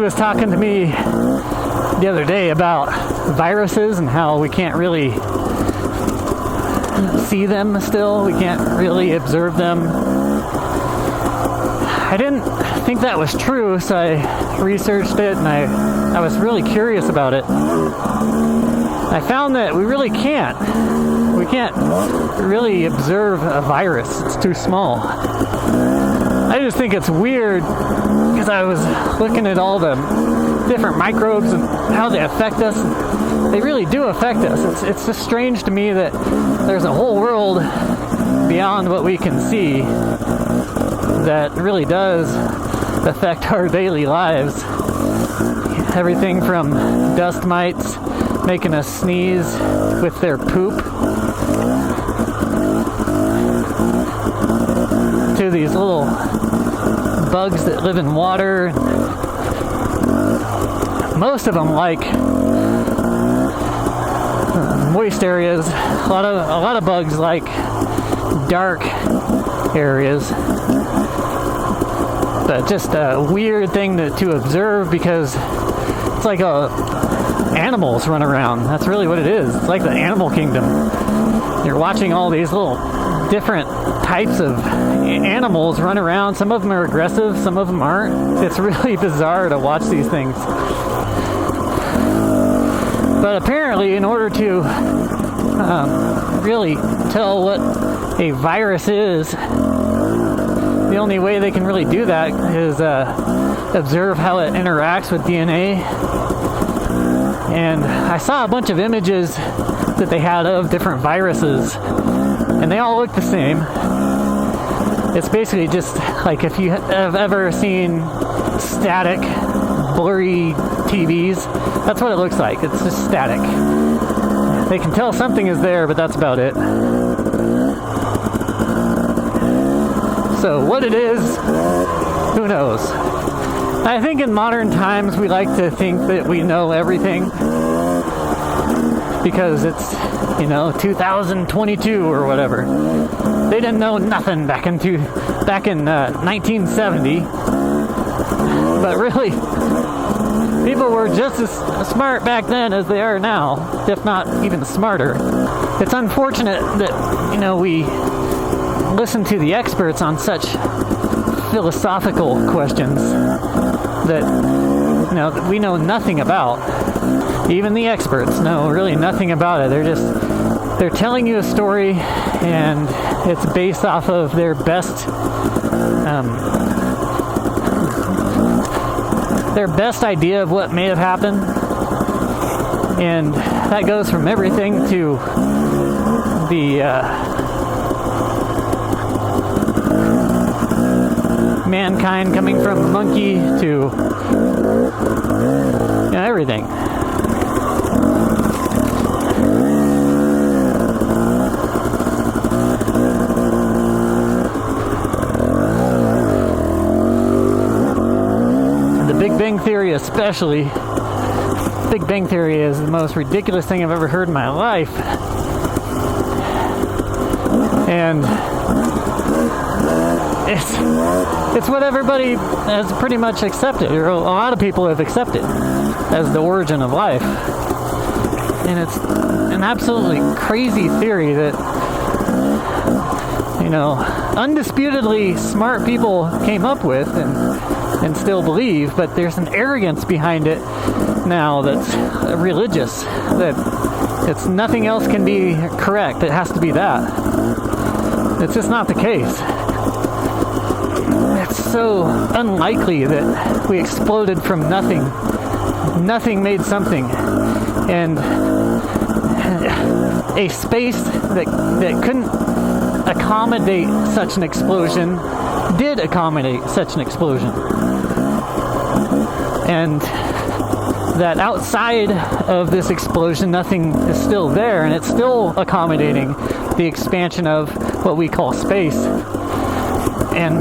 was talking to me the other day about viruses and how we can't really see them still. We can't really observe them. I didn't think that was true, so I researched it and I was really curious about it. I found that we really can't. We can't really observe a virus. It's too small. I just think it's weird because I was looking at all the different microbes and how they affect us. They really do affect us. It's just strange to me that there's a whole world beyond what we can see that really does affect our daily lives. Everything from dust mites making us sneeze with their poop to these little bugs that live in water. Most of them like moist areas. A lot of bugs like dark areas. But just a weird thing to observe because it's like animals run around. That's really what it is. It's like the animal kingdom. You're watching all these little different types of animals run around. Some of them are aggressive, some of them aren't. It's really bizarre to watch these things. But apparently, in order to really tell what a virus is, the only way they can really do that is observe how it interacts with DNA. And I saw a bunch of images that they had of different viruses, and they all look the same. It's basically just like if you have ever seen static, blurry TVs, that's what it looks like. It's just static. They can tell something is there, but that's about it. So what it is, who knows? I think in modern times we like to think that we know everything because it's, 2022 or whatever. They didn't know nothing back in 1970. But really, people were just as smart back then as they are now, if not even smarter. It's unfortunate that, we listen to the experts on such philosophical questions that we know nothing about. Even the experts know really nothing about it. They're telling you a story, and it's based off of their best idea of what may have happened, and that goes from everything to the mankind coming from a monkey to everything. The Big Bang Theory especially. Big Bang Theory is the most ridiculous thing I've ever heard in my life. And it's what everybody has pretty much accepted, or a lot of people have accepted as the origin of life. And it's an absolutely crazy theory that, undisputedly smart people came up with and still believe, but there's an arrogance behind it now that's religious, that it's nothing else can be correct. It has to be that. It's just not the case. It's so unlikely that we exploded from nothing. Nothing made something. And a space that couldn't accommodate such an explosion did accommodate such an explosion. And that outside of this explosion, nothing is still there, and it's still accommodating the expansion of what we call space. And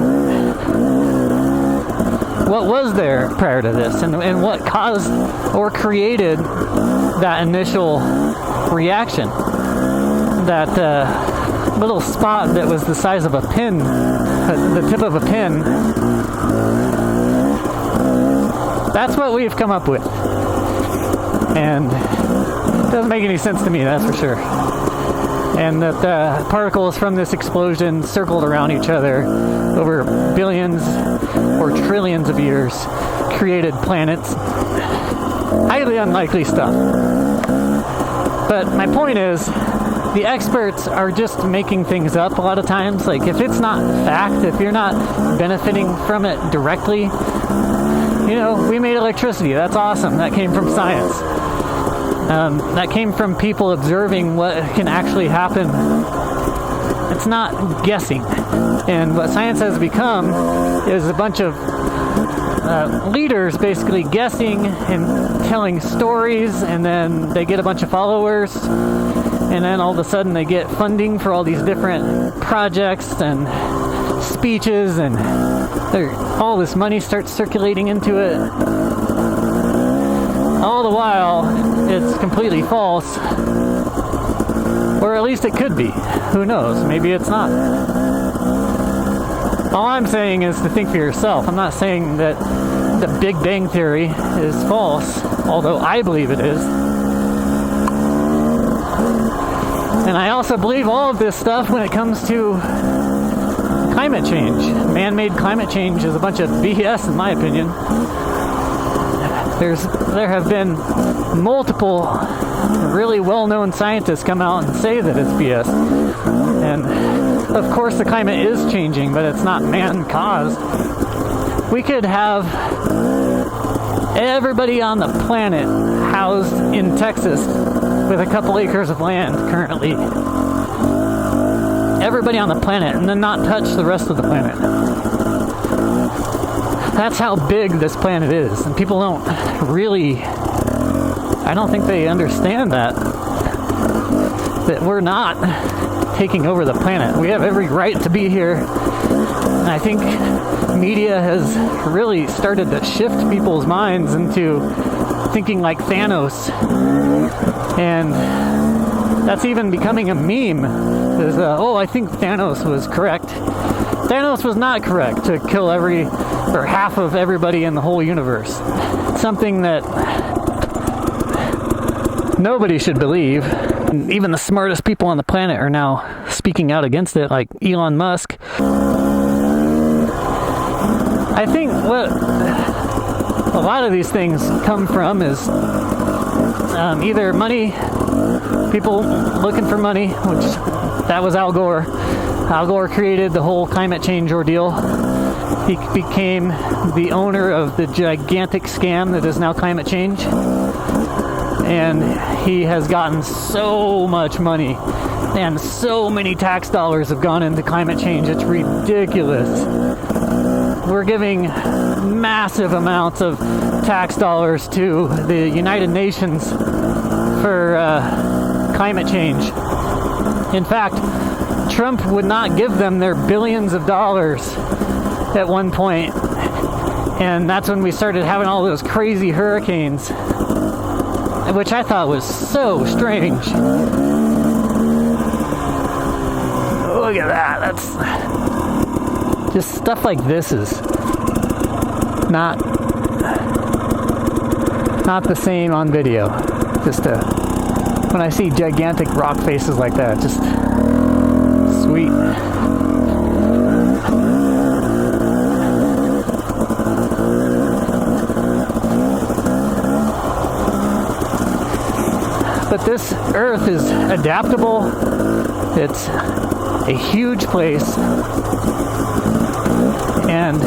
what was there prior to this, and what caused or created that initial reaction? That little spot that was the size of a pin, the tip of a pin, That's what we've come up with. And it doesn't make any sense to me, that's for sure. And that the particles from this explosion circled around each other over billions or trillions of years, created planets. Highly unlikely stuff. But my point is, the experts are just making things up a lot of times. Like, if it's not fact, if you're not benefiting from it directly, you know, we made electricity. That's awesome. That came from science. That came from people observing what can actually happen. It's not guessing. And what science has become is a bunch of leaders basically guessing and telling stories, and then they get a bunch of followers, and then all of a sudden they get funding for all these different projects and speeches, and all this money starts circulating into it. All the while, it's completely false, or at least it could be. Who knows? Maybe it's not. All I'm saying is to think for yourself. I'm not saying that the Big Bang Theory is false, although I believe it is. And I also believe all of this stuff when it comes to climate change. Man-made climate change is a bunch of BS, in my opinion. There have been multiple really well-known scientists come out and say that it's BS. And of course the climate is changing, but it's not man-caused. We could have everybody on the planet housed in Texas with a couple acres of land currently. Everybody on the planet, and then not touch the rest of the planet. That's how big this planet is, and people don't really, I don't think they understand that we're not taking over the planet. We have every right to be here, and I think media has really started to shift people's minds into thinking like Thanos, and that's even becoming a meme. There's I think Thanos was correct. Thanos was not correct to kill half of everybody in the whole universe. Something that nobody should believe. And even the smartest people on the planet are now speaking out against it, like Elon Musk. I think what a lot of these things come from is either money, people looking for money, which that was Al Gore. Al Gore created the whole climate change ordeal. He became the owner of the gigantic scam that is now climate change. And he has gotten so much money, and so many tax dollars have gone into climate change. It's ridiculous. We're giving massive amounts of tax dollars to the United Nations for climate change. In fact, Trump would not give them their billions of dollars at one point, and that's when we started having all those crazy hurricanes, which I thought was so strange. Look at that. That's just stuff like this is not the same on video. Just when I see gigantic rock faces like that, just sweet. But this earth is adaptable. It's a huge place, and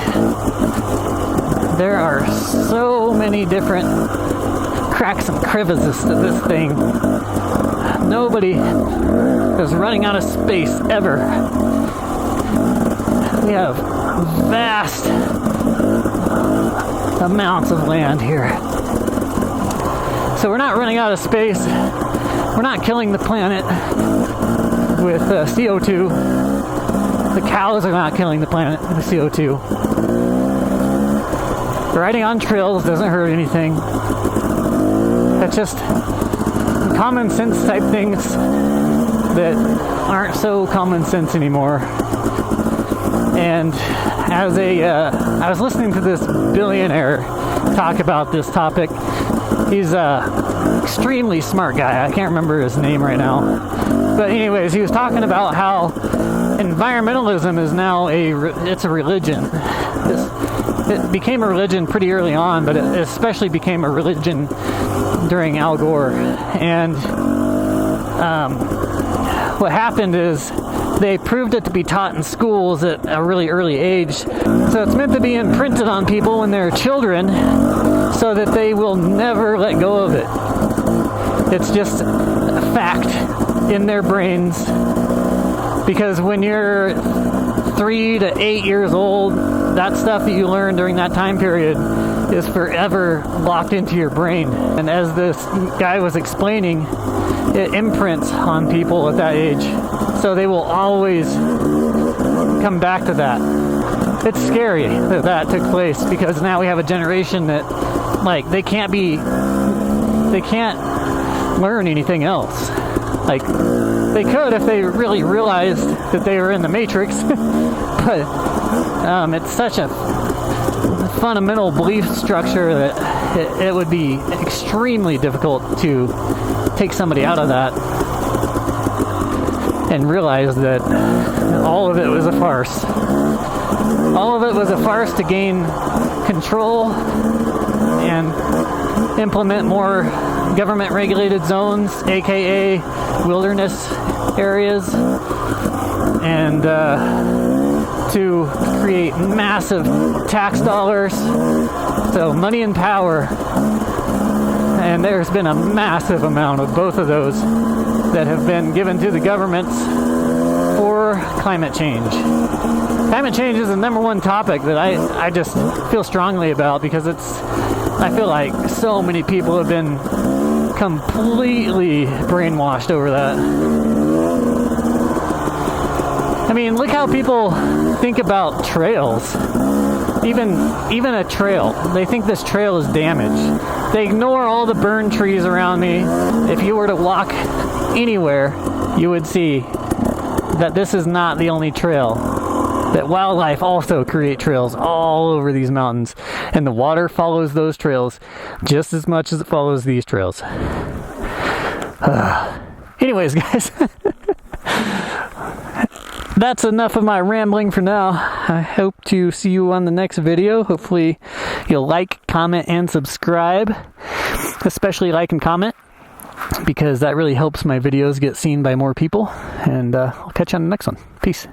there are so many different cracks and crevices to this thing. Nobody is running out of space ever. We have vast amounts of land here. So we're not running out of space. We're not killing the planet with CO2. The cows are not killing the planet with CO2. Riding on trails doesn't hurt anything. That's just common sense type things that aren't so common sense anymore. And as I was listening to this billionaire talk about this topic. He's a extremely smart guy. I can't remember his name right now. But anyways, he was talking about how environmentalism is now it's a religion. It became a religion pretty early on, but it especially became a religion during Al Gore. And what happened is they proved it to be taught in schools at a really early age. So it's meant to be imprinted on people when they're children so that they will never let go of it. It's just a fact in their brains, because when you're 3 to 8 years old, that stuff that you learned during that time period is forever locked into your brain. And as this guy was explaining, it imprints on people at that age. So they will always come back to that. It's scary that that took place, because now we have a generation that, like, they can't learn anything else. Like, they could if they really realized that they were in the Matrix, but it's such a fundamental belief structure that it would be extremely difficult to take somebody out of that and realize that all of it was a farce. All of it was a farce to gain control and implement more government-regulated zones, aka wilderness areas, and to create massive tax dollars, so money and power. And there's been a massive amount of both of those that have been given to the governments for climate change. Climate change is the number one topic that I just feel strongly about, because I feel like so many people have been completely brainwashed over that. I mean, look how people think about trails. Even a trail. They think this trail is damaged. They ignore all the burned trees around me. If you were to walk anywhere, you would see that this is not the only trail. That wildlife also create trails all over these mountains, and the water follows those trails just as much as it follows these trails. Anyways, guys, that's enough of my rambling for now. I hope to see you on the next video. Hopefully you'll like, comment, and subscribe. Especially like and comment, because that really helps my videos get seen by more people. And I'll catch you on the next one. Peace.